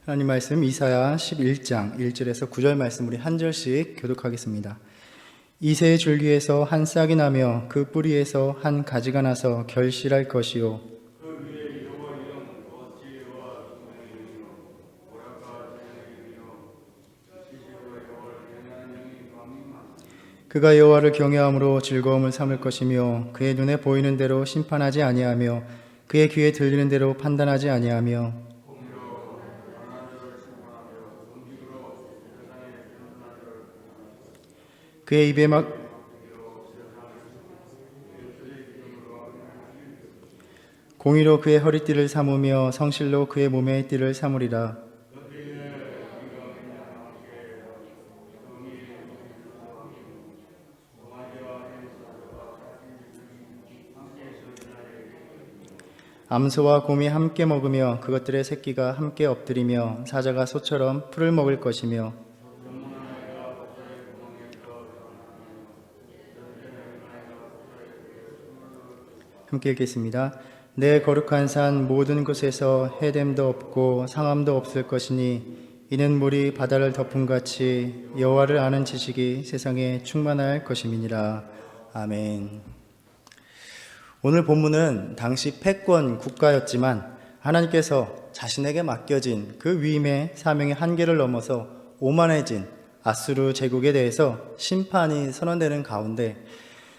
하나님 말씀 이사야 11장 1절에서 9절 말씀 우리 한 절씩 교독하겠습니다. 이새의 줄기에서 한 싹이 나며 그 뿌리에서 한 가지가 나서 결실할 것이요 그가 여호와를 경외함으로 즐거움을 삼을 것이며 그의 눈에 보이는 대로 심판하지 아니하며 그의 귀에 들리는 대로 판단하지 아니하며 그의 입에 공의로 그의 허리띠를 삼으며 성실로 그의 몸의 띠를 삼으리라. 암소와 곰이 함께 먹으며 그것들의 새끼가 함께 엎드리며 사자가 소처럼 풀을 먹을 것이며 함께 읽겠습니다. 내 거룩한 산 모든 곳에서 해됨도 없고 상함도 없을 것이니 이는 물이 바다를 덮음같이 여호와를 아는 지식이 세상에 충만할 것임이니라. 아멘. 오늘 본문은 당시 패권 국가였지만 하나님께서 자신에게 맡겨진 그 위임의 사명의 한계를 넘어서 오만해진 아수르 제국에 대해서 심판이 선언되는 가운데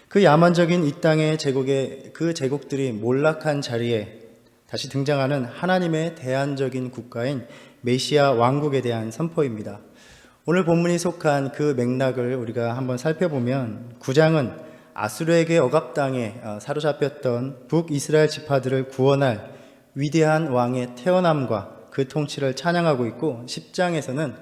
그 야만적인 이 땅의 제국의 그 제국들이 몰락한 자리에 다시 등장하는 하나님의 대안적인 국가인 메시아 왕국에 대한 선포입니다. 오늘 본문이 속한 그 맥락을 우리가 한번 살펴보면 9장은 아수르에게 억압당해 사로잡혔던 북이스라엘 지파들을 구원할 위대한 왕의 태어남과 그 통치를 찬양하고 있고 10장에서는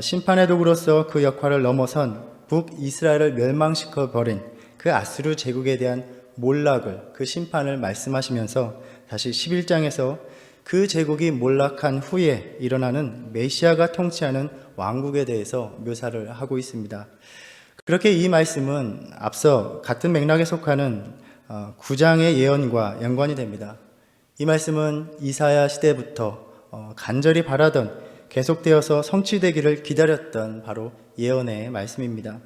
심판의 도구로서 그 역할을 넘어선 북이스라엘을 멸망시켜버린 그 아수르 제국에 대한 몰락을 그 심판을 말씀하시면서 다시 11장에서 그 제국이 몰락한 후에 일어나는 메시아가 통치하는 왕국에 대해서 묘사를 하고 있습니다. 그렇게 이 말씀은 앞서 같은 맥락에 속하는 9장의 예언과 연관이 됩니다. 이 말씀은 이사야 시대부터 간절히 바라던 계속되어서 성취되기를 기다렸던 바로 예언의 말씀입니다.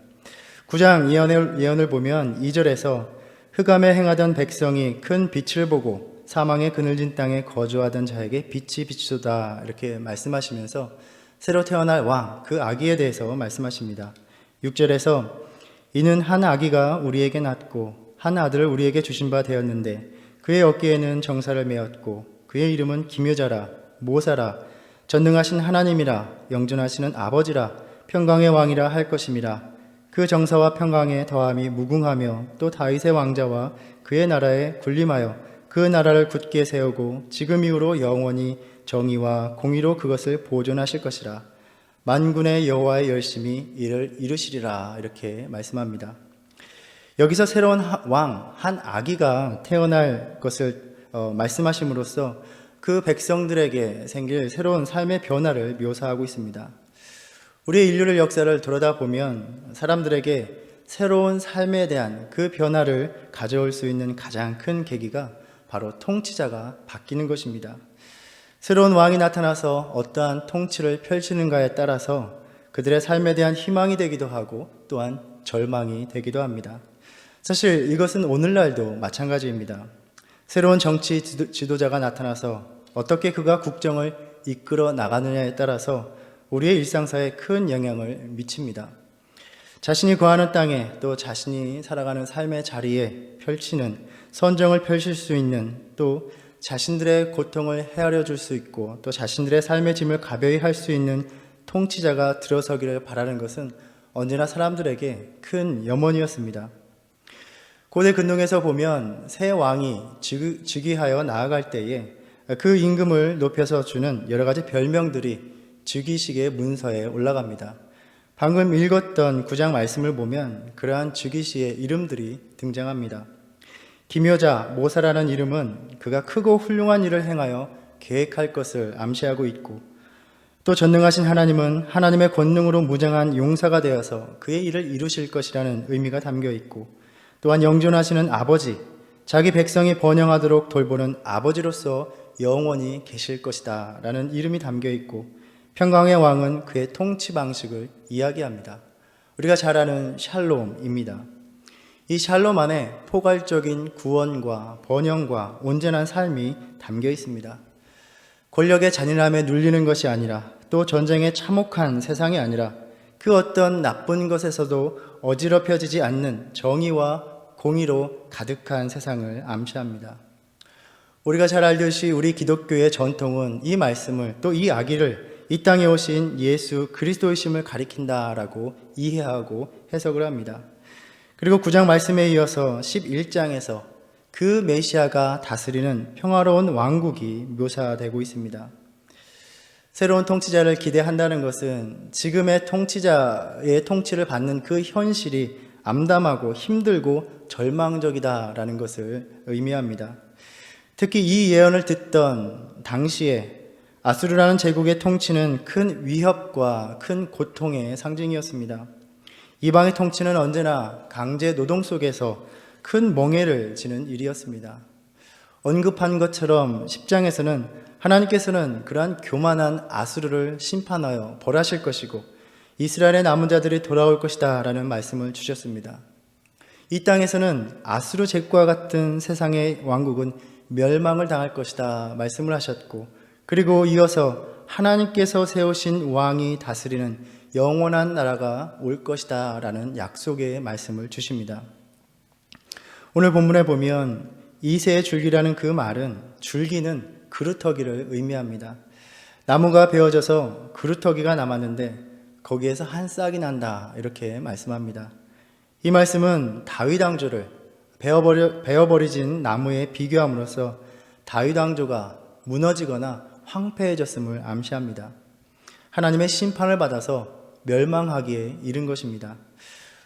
9장 예언을 보면 2절에서 흑암에 행하던 백성이 큰 빛을 보고 사망의 그늘진 땅에 거주하던 자에게 빛이 비추도다 이렇게 말씀하시면서 새로 태어날 왕, 그 아기에 대해서 말씀하십니다. 6절에서 이는 한 아기가 우리에게 낳고 한 아들을 우리에게 주신 바 되었는데 그의 어깨에는 정사를 메었고 그의 이름은 기묘자라 모사라 전능하신 하나님이라 영존하시는 아버지라 평강의 왕이라 할 것임이라. 그 정사와 평강에 더함이 무궁하며 또 다윗의 왕자와 그의 나라에 군림하여 그 나라를 굳게 세우고 지금 이후로 영원히 정의와 공의로 그것을 보존하실 것이라. 만군의 여호와의 열심히 이를 이루시리라 이렇게 말씀합니다. 여기서 새로운 왕, 한 아기가 태어날 것을 말씀하심으로써 그 백성들에게 생길 새로운 삶의 변화를 묘사하고 있습니다. 우리의 인류의 역사를 돌아다보면 사람들에게 새로운 삶에 대한 그 변화를 가져올 수 있는 가장 큰 계기가 바로 통치자가 바뀌는 것입니다. 새로운 왕이 나타나서 어떠한 통치를 펼치는가에 따라서 그들의 삶에 대한 희망이 되기도 하고 또한 절망이 되기도 합니다. 사실 이것은 오늘날도 마찬가지입니다. 새로운 정치 지도자가 나타나서 어떻게 그가 국정을 이끌어 나가느냐에 따라서 우리의 일상사에 큰 영향을 미칩니다. 자신이 거하는 땅에 또 자신이 살아가는 삶의 자리에 펼치는 선정을 펼칠 수 있는 또 자신들의 고통을 헤아려 줄 수 있고 또 자신들의 삶의 짐을 가벼이 할 수 있는 통치자가 들어서기를 바라는 것은 언제나 사람들에게 큰 염원이었습니다. 고대 근동에서 보면 새 왕이 즉위하여 나아갈 때에 그 임금을 높여서 주는 여러 가지 별명들이 즉위식의 문서에 올라갑니다. 방금 읽었던 9장 말씀을 보면 그러한 즉위시의 이름들이 등장합니다. 기묘자, 모사라는 이름은 그가 크고 훌륭한 일을 행하여 계획할 것을 암시하고 있고 또 전능하신 하나님은 하나님의 권능으로 무장한 용사가 되어서 그의 일을 이루실 것이라는 의미가 담겨 있고 또한 영존하시는 아버지, 자기 백성이 번영하도록 돌보는 아버지로서 영원히 계실 것이다 라는 이름이 담겨 있고 평강의 왕은 그의 통치 방식을 이야기합니다. 우리가 잘 아는 샬롬입니다. 이 샬롬 안에 포괄적인 구원과 번영과 온전한 삶이 담겨 있습니다. 권력의 잔인함에 눌리는 것이 아니라, 또 전쟁의 참혹한 세상이 아니라, 그 어떤 나쁜 것에서도 어지럽혀지지 않는 정의와 공의로 가득한 세상을 암시합니다. 우리가 잘 알듯이 우리 기독교의 전통은 이 말씀을, 또 이 아기를 이 땅에 오신 예수 그리스도이심을 가리킨다라고 이해하고 해석을 합니다. 그리고 9장 말씀에 이어서 11장에서 그 메시아가 다스리는 평화로운 왕국이 묘사되고 있습니다. 새로운 통치자를 기대한다는 것은 지금의 통치자의 통치를 받는 그 현실이 암담하고 힘들고 절망적이다라는 것을 의미합니다. 특히 이 예언을 듣던 당시에 아수르라는 제국의 통치는 큰 위협과 큰 고통의 상징이었습니다. 이방의 통치는 언제나 강제 노동 속에서 큰 멍해를 지는 일이었습니다. 언급한 것처럼 10장에서는 하나님께서는 그러한 교만한 아수르를 심판하여 벌하실 것이고 이스라엘의 남은 자들이 돌아올 것이다 라는 말씀을 주셨습니다. 이 땅에서는 아수르 제국과 같은 세상의 왕국은 멸망을 당할 것이다 말씀을 하셨고, 그리고 이어서 하나님께서 세우신 왕이 다스리는 영원한 나라가 올 것이다 라는 약속의 말씀을 주십니다. 오늘 본문에 보면 이새의 줄기라는 그 말은 줄기는 그루터기를 의미합니다. 나무가 베어져서 그루터기가 남았는데 거기에서 한 싹이 난다 이렇게 말씀합니다. 이 말씀은 다윗 왕조를 베어버리진 나무에 비교함으로써 다윗 왕조가 무너지거나 황폐해졌음을 암시합니다. 하나님의 심판을 받아서 멸망하기에 이른 것입니다.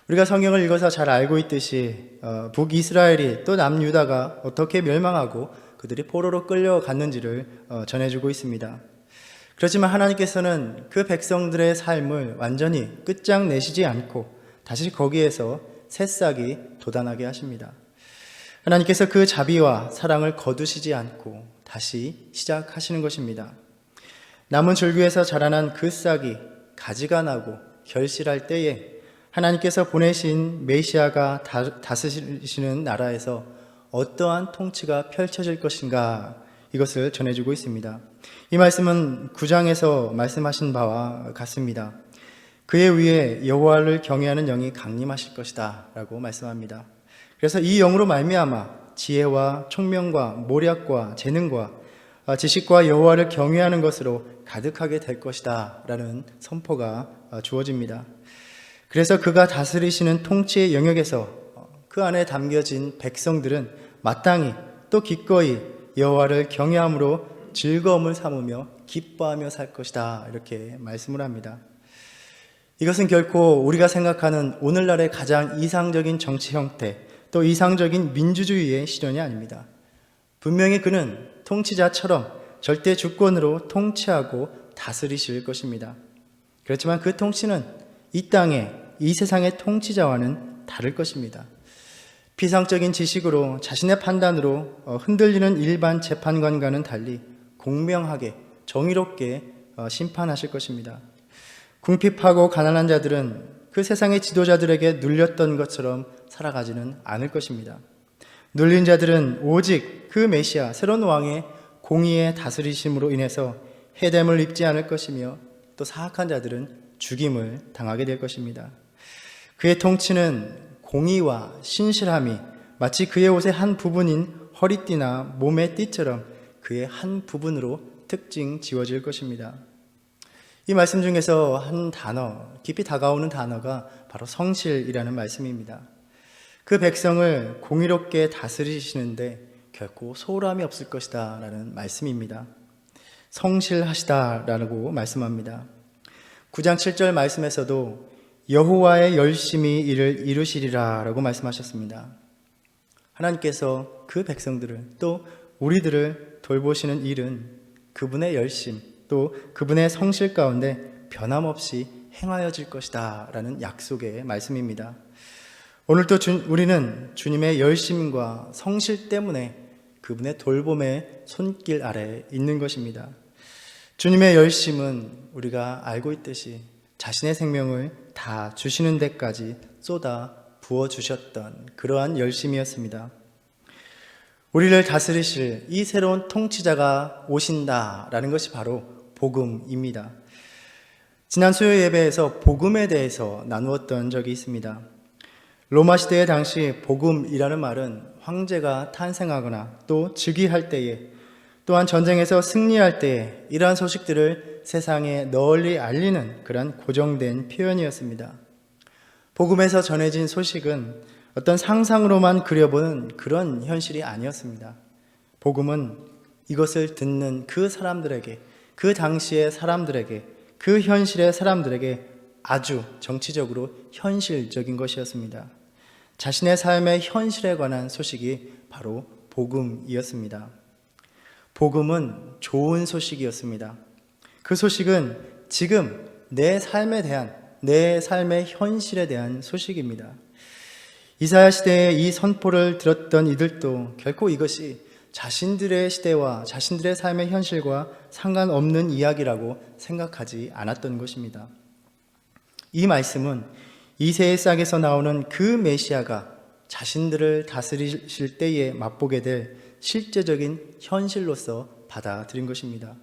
우리가 성경을 읽어서 잘 알고 있듯이 북이스라엘이 또 남유다가 어떻게 멸망하고 그들이 포로로 끌려갔는지를 전해주고 있습니다. 그렇지만 하나님께서는 그 백성들의 삶을 완전히 끝장내시지 않고 다시 거기에서 새싹이 돋아나게 하십니다. 하나님께서 그 자비와 사랑을 거두시지 않고 다시 시작하시는 것입니다. 남은 줄기에서 자라난 그 싹이 가지가 나고 결실할 때에 하나님께서 보내신 메시아가 다스리시는 나라에서 어떠한 통치가 펼쳐질 것인가, 이것을 전해주고 있습니다. 이 말씀은 9장에서 말씀하신 바와 같습니다. 그의 위에 여호와를 경외하는 영이 강림하실 것이다 라고 말씀합니다. 그래서 이 영으로 말미암아 지혜와 총명과 모략과 재능과 지식과 여호와를 경외하는 것으로 가득하게 될 것이다 라는 선포가 주어집니다. 그래서 그가 다스리시는 통치의 영역에서 그 안에 담겨진 백성들은 마땅히 또 기꺼이 여호와를 경외함으로 즐거움을 삼으며 기뻐하며 살 것이다 이렇게 말씀을 합니다. 이것은 결코 우리가 생각하는 오늘날의 가장 이상적인 정치 형태, 또 이상적인 민주주의의 실현이 아닙니다. 분명히 그는 통치자처럼 절대 주권으로 통치하고 다스리실 것입니다. 그렇지만 그 통치는 이 땅의, 이 세상의 통치자와는 다를 것입니다. 피상적인 지식으로 자신의 판단으로 흔들리는 일반 재판관과는 달리 공명하게 정의롭게 심판하실 것입니다. 궁핍하고 가난한 자들은 그 세상의 지도자들에게 눌렸던 것처럼 살아가지는 않을 것입니다. 눌린 자들은 오직 그 메시아, 새로운 왕의 공의의 다스리심으로 인해서 해됨을 입지 않을 것이며, 또 사악한 자들은 죽임을 당하게 될 것입니다. 그의 통치는 공의와 신실함이 마치 그의 옷의 한 부분인 허리띠나 몸의 띠처럼 그의 한 부분으로 특징 지어질 것입니다. 이 말씀 중에서 한 단어, 깊이 다가오는 단어가 바로 성실이라는 말씀입니다. 그 백성을 공의롭게 다스리시는데 결코 소홀함이 없을 것이다 라는 말씀입니다. 성실하시다라고 말씀합니다. 9장 7절 말씀에서도 여호와의 열심히 이를 이루시리라 라고 말씀하셨습니다. 하나님께서 그 백성들을, 또 우리들을 돌보시는 일은 그분의 열심, 또 그분의 성실 가운데 변함없이 행하여질 것이다 라는 약속의 말씀입니다. 오늘도 우리는 주님의 열심과 성실 때문에 그분의 돌봄의 손길 아래 있는 것입니다. 주님의 열심은 우리가 알고 있듯이 자신의 생명을 다 주시는 데까지 쏟아 부어주셨던 그러한 열심이었습니다. 우리를 다스리실 이 새로운 통치자가 오신다라는 것이 바로 복음입니다. 지난 수요 예배에서 복음에 대해서 나누었던 적이 있습니다. 로마 시대의 당시 복음이라는 말은 황제가 탄생하거나 또 즉위할 때에, 또한 전쟁에서 승리할 때에 이러한 소식들을 세상에 널리 알리는 그런 고정된 표현이었습니다. 복음에서 전해진 소식은 어떤 상상으로만 그려보는 그런 현실이 아니었습니다. 복음은 이것을 듣는 그 사람들에게, 그 당시의 사람들에게, 그 현실의 사람들에게 아주 정치적으로 현실적인 것이었습니다. 자신의 삶의 현실에 관한 소식이 바로 복음이었습니다. 복음은 좋은 소식이었습니다. 그 소식은 지금 내 삶에 대한, 내 삶의 현실에 대한 소식입니다. 이사야 시대에 이 선포를 들었던 이들도 결코 이것이 자신들의 시대와 자신들의 삶의 현실과 상관없는 이야기라고 생각하지 않았던 것입니다. 이 말씀은 이새의 싹에서 나오는 그 메시아가 자신들을 다스리실 때에 맛보게 될 실제적인 현실로서 받아들인 것입니다.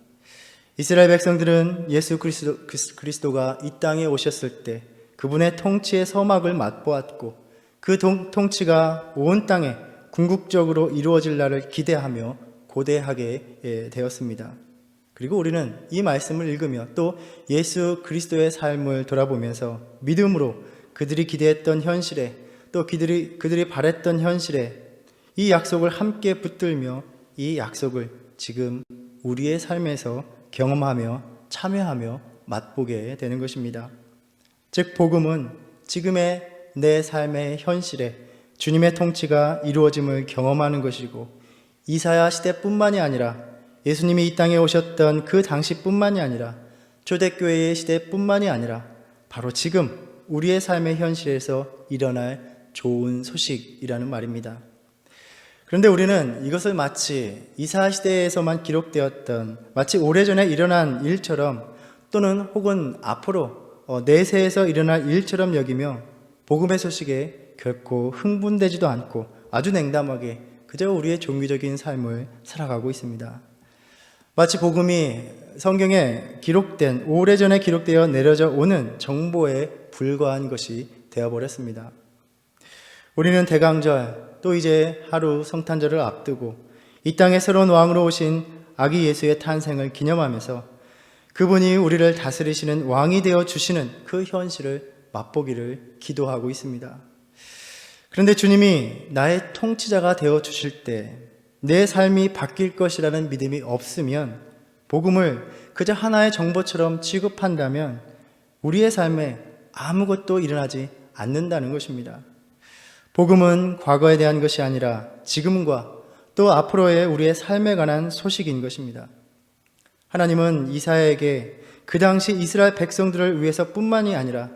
이스라엘 백성들은 예수 그리스도가 이 땅에 오셨을 때 그분의 통치의 서막을 맛보았고 그 통치가 온 땅에 궁극적으로 이루어질 날을 기대하며 고대하게 되었습니다. 그리고 우리는 이 말씀을 읽으며 또 예수 그리스도의 삶을 돌아보면서 믿음으로 그들이 기대했던 현실에, 또 그들이 바랬던 현실에 이 약속을 함께 붙들며 이 약속을 지금 우리의 삶에서 경험하며 참여하며 맛보게 되는 것입니다. 즉 복음은 지금의 내 삶의 현실에 주님의 통치가 이루어짐을 경험하는 것이고, 이사야 시대뿐만이 아니라 예수님이 이 땅에 오셨던 그 당시뿐만이 아니라 초대교회의 시대뿐만이 아니라 바로 지금 우리의 삶의 현실에서 일어날 좋은 소식이라는 말입니다. 그런데 우리는 이것을 마치 이사야 시대에서만 기록되었던 마치 오래전에 일어난 일처럼, 또는 혹은 앞으로 내세에서 일어날 일처럼 여기며 복음의 소식에 결코 흥분되지도 않고 아주 냉담하게 그저 우리의 종교적인 삶을 살아가고 있습니다. 마치 복음이 성경에 기록된, 오래전에 기록되어 내려져 오는 정보에 불과한 것이 되어버렸습니다. 우리는 대강절, 또 이제 하루 성탄절을 앞두고 이 땅에 새로운 왕으로 오신 아기 예수의 탄생을 기념하면서 그분이 우리를 다스리시는 왕이 되어 주시는 그 현실을 맛보기를 기도하고 있습니다. 그런데 주님이 나의 통치자가 되어 주실 때 내 삶이 바뀔 것이라는 믿음이 없으면, 복음을 그저 하나의 정보처럼 취급한다면 우리의 삶에 아무것도 일어나지 않는다는 것입니다. 복음은 과거에 대한 것이 아니라 지금과 또 앞으로의 우리의 삶에 관한 소식인 것입니다. 하나님은 이사야에게 그 당시 이스라엘 백성들을 위해서뿐만이 아니라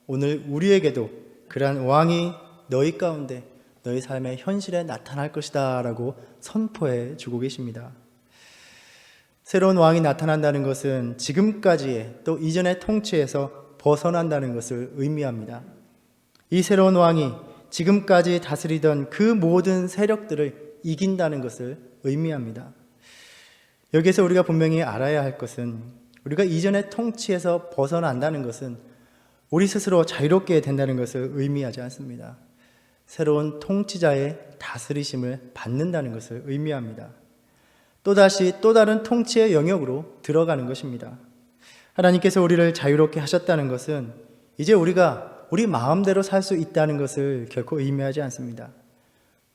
오늘 우리에게도 그러한 왕이 너희 가운데 너희 삶의 현실에 나타날 것이다 라고 선포해 주고 계십니다. 새로운 왕이 나타난다는 것은 지금까지의 또 이전의 통치에서 벗어난다는 것을 의미합니다. 이 새로운 왕이 지금까지 다스리던 그 모든 세력들을 이긴다는 것을 의미합니다. 여기에서 우리가 분명히 알아야 할 것은, 우리가 이전의 통치에서 벗어난다는 것은 우리 스스로 자유롭게 된다는 것을 의미하지 않습니다. 새로운 통치자의 다스리심을 받는다는 것을 의미합니다. 또다시 또 다른 통치의 영역으로 들어가는 것입니다. 하나님께서 우리를 자유롭게 하셨다는 것은 이제 우리가 우리 마음대로 살 수 있다는 것을 결코 의미하지 않습니다.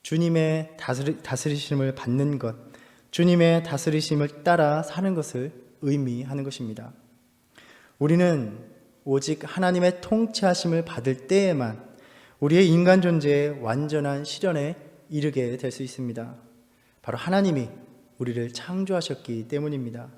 주님의 다스리심을 받는 것, 주님의 다스리심을 따라 사는 것을 의미하는 것입니다. 우리는 오직 하나님의 통치하심을 받을 때에만 우리의 인간 존재의 완전한 실현에 이르게 될 수 있습니다. 바로 하나님이 우리를 창조하셨기 때문입니다.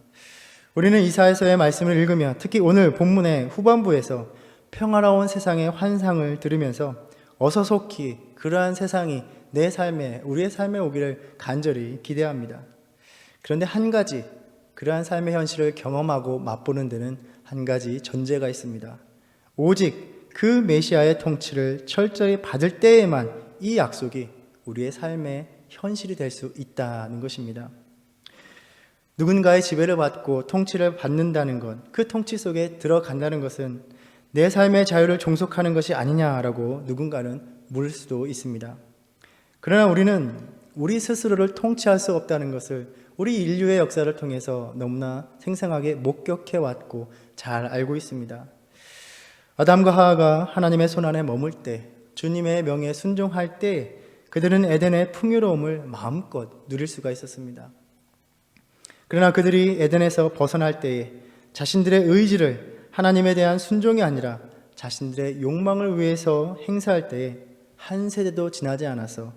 우리는 이사야서의 말씀을 읽으며 특히 오늘 본문의 후반부에서 평화로운 세상의 환상을 들으면서 어서 속히 그러한 세상이 내 삶에, 우리의 삶에 오기를 간절히 기대합니다. 그런데 한 가지, 그러한 삶의 현실을 경험하고 맛보는 데는 한 가지 전제가 있습니다. 오직 그 메시아의 통치를 철저히 받을 때에만 이 약속이 우리의 삶의 현실이 될 수 있다는 것입니다. 누군가의 지배를 받고 통치를 받는다는 것, 그 통치 속에 들어간다는 것은 내 삶의 자유를 종속하는 것이 아니냐라고 누군가는 물을 수도 있습니다. 그러나 우리는 우리 스스로를 통치할 수 없다는 것을 우리 인류의 역사를 통해서 너무나 생생하게 목격해왔고 잘 알고 있습니다. 아담과 하와가 하나님의 손안에 머물 때, 주님의 명에 순종할 때 그들은 에덴의 풍요로움을 마음껏 누릴 수가 있었습니다. 그러나 그들이 에덴에서 벗어날 때에 자신들의 의지를 하나님에 대한 순종이 아니라 자신들의 욕망을 위해서 행사할 때에 한 세대도 지나지 않아서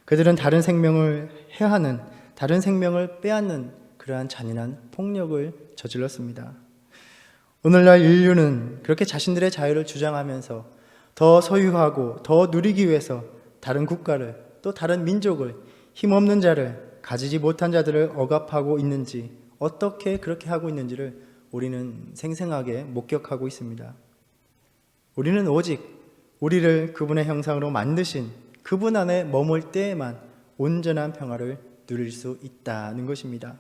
그들은 다른 생명을 해하는, 다른 생명을 빼앗는 그러한 잔인한 폭력을 저질렀습니다. 오늘날 인류는 그렇게 자신들의 자유를 주장하면서 더 소유하고 더 누리기 위해서 다른 국가를, 또 다른 민족을, 힘없는 자를, 가지지 못한 자들을 억압하고 있는지, 어떻게 그렇게 하고 있는지를 우리는 생생하게 목격하고 있습니다. 우리는 오직 우리를 그분의 형상으로 만드신 그분 안에 머물 때에만 온전한 평화를 누릴 수 있다는 것입니다.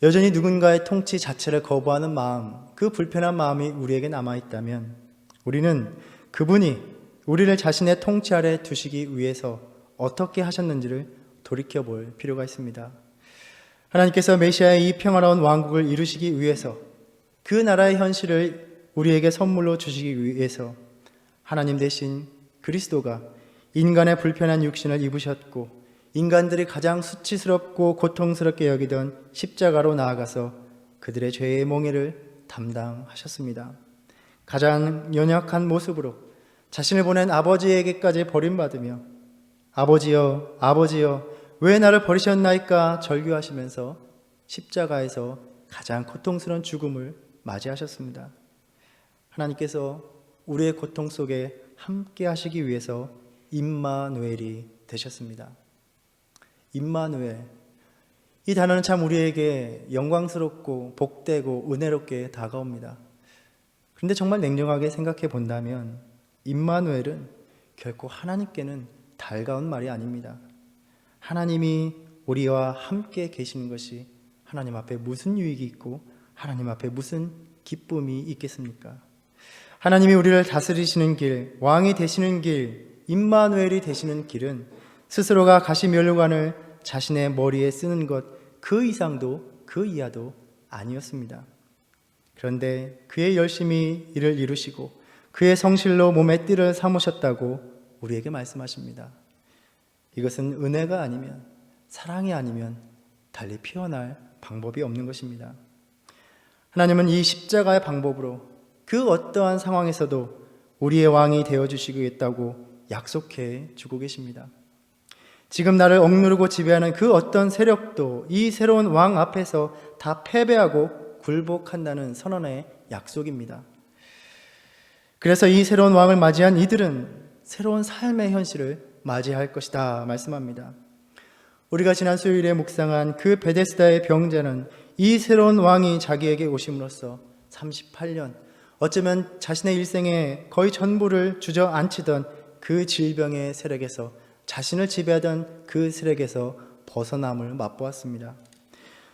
여전히 누군가의 통치 자체를 거부하는 마음, 그 불편한 마음이 우리에게 남아있다면 우리는 그분이 우리를 자신의 통치 아래 두시기 위해서 어떻게 하셨는지를 돌이켜볼 필요가 있습니다. 하나님께서 메시아의 이 평화로운 왕국을 이루시기 위해서, 그 나라의 현실을 우리에게 선물로 주시기 위해서 하나님 대신 그리스도가 인간의 불편한 육신을 입으셨고 인간들이 가장 수치스럽고 고통스럽게 여기던 십자가로 나아가서 그들의 죄의 몽해를 담당하셨습니다. 가장 연약한 모습으로 자신을 보낸 아버지에게까지 버림받으며 아버지여, 아버지여, 왜 나를 버리셨나이까 절규하시면서 십자가에서 가장 고통스러운 죽음을 맞이하셨습니다. 하나님께서 우리의 고통 속에 함께 하시기 위해서 임마누엘이 되셨습니다. 임마누엘, 이 단어는 참 우리에게 영광스럽고 복되고 은혜롭게 다가옵니다. 그런데 정말 냉정하게 생각해 본다면 임마누엘은 결코 하나님께는 달가운 말이 아닙니다. 하나님이 우리와 함께 계시는 것이 하나님 앞에 무슨 유익이 있고 하나님 앞에 무슨 기쁨이 있겠습니까? 하나님이 우리를 다스리시는 길, 왕이 되시는 길, 임마누엘이 되시는 길은 스스로가 가시면류관을 자신의 머리에 쓰는 것 그 이상도 그 이하도 아니었습니다. 그런데 그의 열심히 이를 이루시고 그의 성실로 몸의 띠를 삼으셨다고 우리에게 말씀하십니다. 이것은 은혜가 아니면, 사랑이 아니면 달리 표현할 방법이 없는 것입니다. 하나님은 이 십자가의 방법으로 그 어떠한 상황에서도 우리의 왕이 되어주시겠다고 약속해 주고 계십니다. 지금 나를 억누르고 지배하는 그 어떤 세력도 이 새로운 왕 앞에서 다 패배하고 굴복한다는 선언의 약속입니다. 그래서 이 새로운 왕을 맞이한 이들은 새로운 삶의 현실을 맞이할 것이다 말씀합니다. 우리가 지난 수요일에 묵상한 그 베데스다의 병자는 이 새로운 왕이 자기에게 오심으로써 38년, 어쩌면 자신의 일생에 거의 전부를 주저앉히던 그 질병의 세력에서, 자신을 지배하던 그 세력에서 벗어남을 맛보았습니다.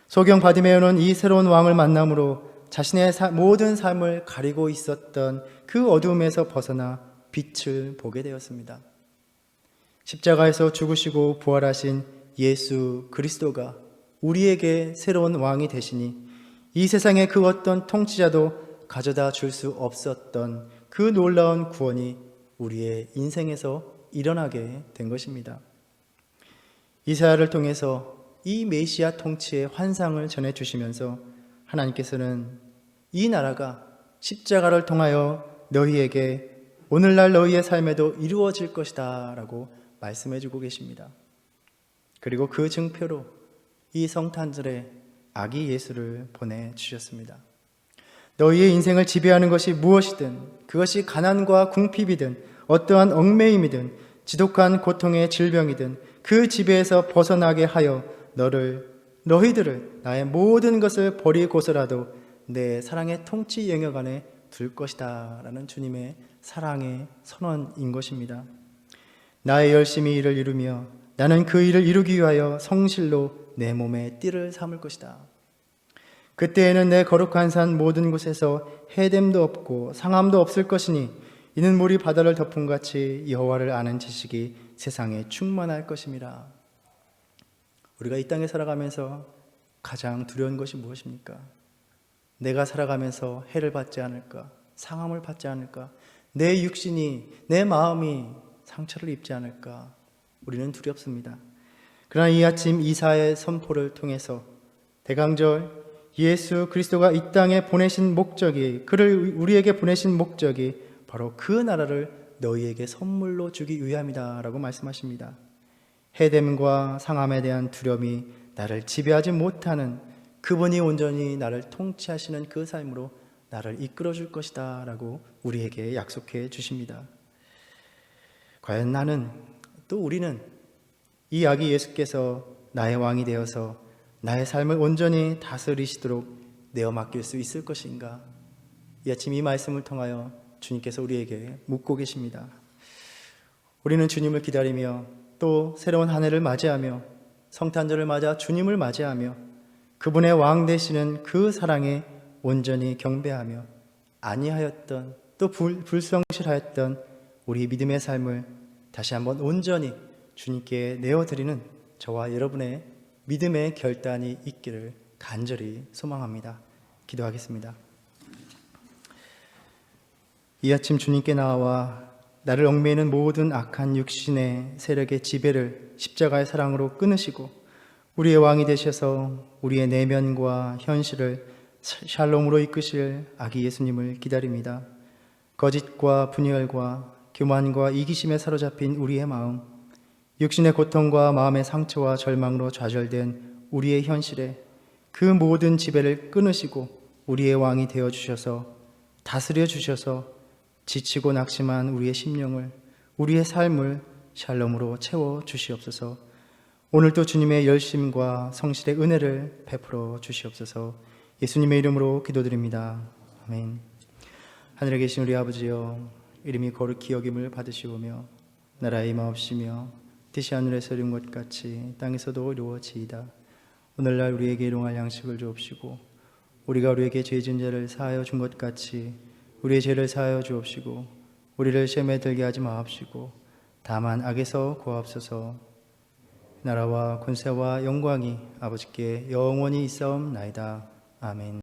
소경 바디메오는 이 새로운 왕을 만남으로 자신의 모든 삶을 가리고 있었던 그 어두움에서 벗어나 빛을 보게 되었습니다. 십자가에서 죽으시고 부활하신 예수 그리스도가 우리에게 새로운 왕이 되시니 이 세상의 그 어떤 통치자도 가져다 줄 수 없었던 그 놀라운 구원이 우리의 인생에서 일어나게 된 것입니다. 이사야를 통해서 이 메시아 통치의 환상을 전해주시면서 하나님께서는 이 나라가 십자가를 통하여 너희에게 오늘날 너희의 삶에도 이루어질 것이다 라고 말씀해주고 계십니다. 그리고 그 증표로 이 성탄절에 아기 예수를 보내주셨습니다. 너희의 인생을 지배하는 것이 무엇이든, 그것이 가난과 궁핍이든 어떠한 얽매임이든 지독한 고통의 질병이든 그 지배에서 벗어나게 하여 너를 너희들을 나의 모든 것을 버리고서라도 내 사랑의 통치 영역 안에 둘 것이다 라는 주님의 사랑의 선언인 것입니다. 나의 열심히 일을 이루며 나는 그 일을 이루기 위하여 성실로 내 몸에 띠를 삼을 것이다. 그때에는 내 거룩한 산 모든 곳에서 해됨도 없고 상함도 없을 것이니 이는 물이 바다를 덮은 같이 여호와를 아는 지식이 세상에 충만할 것임이라. 우리가 이 땅에 살아가면서 가장 두려운 것이 무엇입니까? 내가 살아가면서 해를 받지 않을까? 상함을 받지 않을까? 내 육신이, 내 마음이 상처를 입지 않을까? 우리는 두렵습니다. 그러나 이 아침 이사의 선포를 통해서 대강절 예수 그리스도가 이 땅에 보내신 목적이, 그를 우리에게 보내신 목적이 바로 그 나라를 너희에게 선물로 주기 위함이다 라고 말씀하십니다. 해됨과 상함에 대한 두려움이 나를 지배하지 못하는, 그분이 온전히 나를 통치하시는 그 삶으로 나를 이끌어 줄 것이다 라고 우리에게 약속해 주십니다. 과연 나는, 또 우리는 이 아기 예수께서 나의 왕이 되어서 나의 삶을 온전히 다스리시도록 내어 맡길 수 있을 것인가? 이 아침 이 말씀을 통하여 주님께서 우리에게 묻고 계십니다. 우리는 주님을 기다리며 또 새로운 한 해를 맞이하며 성탄절을 맞아 주님을 맞이하며 그분의 왕 되시는 그 사랑에 온전히 경배하며 아니하였던, 또 불성실하였던 우리 믿음의 삶을 다시 한번 온전히 주님께 내어드리는 저와 여러분의 믿음의 결단이 있기를 간절히 소망합니다. 기도하겠습니다. 이 아침 주님께 나와 나를 얽매이는 모든 악한 육신의 세력의 지배를 십자가의 사랑으로 끊으시고 우리의 왕이 되셔서 우리의 내면과 현실을 샬롬으로 이끄실 아기 예수님을 기다립니다. 거짓과 분열과 교만과 이기심에 사로잡힌 우리의 마음, 육신의 고통과 마음의 상처와 절망으로 좌절된 우리의 현실에 그 모든 지배를 끊으시고 우리의 왕이 되어주셔서 다스려 주셔서 지치고 낙심한 우리의 심령을, 우리의 삶을 샬롬으로 채워 주시옵소서. 오늘도 주님의 열심과 성실의 은혜를 베풀어 주시옵소서. 예수님의 이름으로 기도드립니다. 아멘. 하늘에 계신 우리 아버지여, 이름이 거룩히 여김을 받으시오며 나라의 임하옵시며 뜻이 하늘에서 이룬 것 같이 땅에서도 이루어지이다. 오늘날 우리에게 일용할 양식을 주옵시고 우리가 우리에게 죄 지은 자를 사하여 준 것 같이 우리의 죄를 사하여 주옵시고 우리를 시험에 들게 하지 마옵시고 다만 악에서 구하옵소서. 나라와 권세와 영광이 아버지께 영원히 있사옵나이다. 아멘.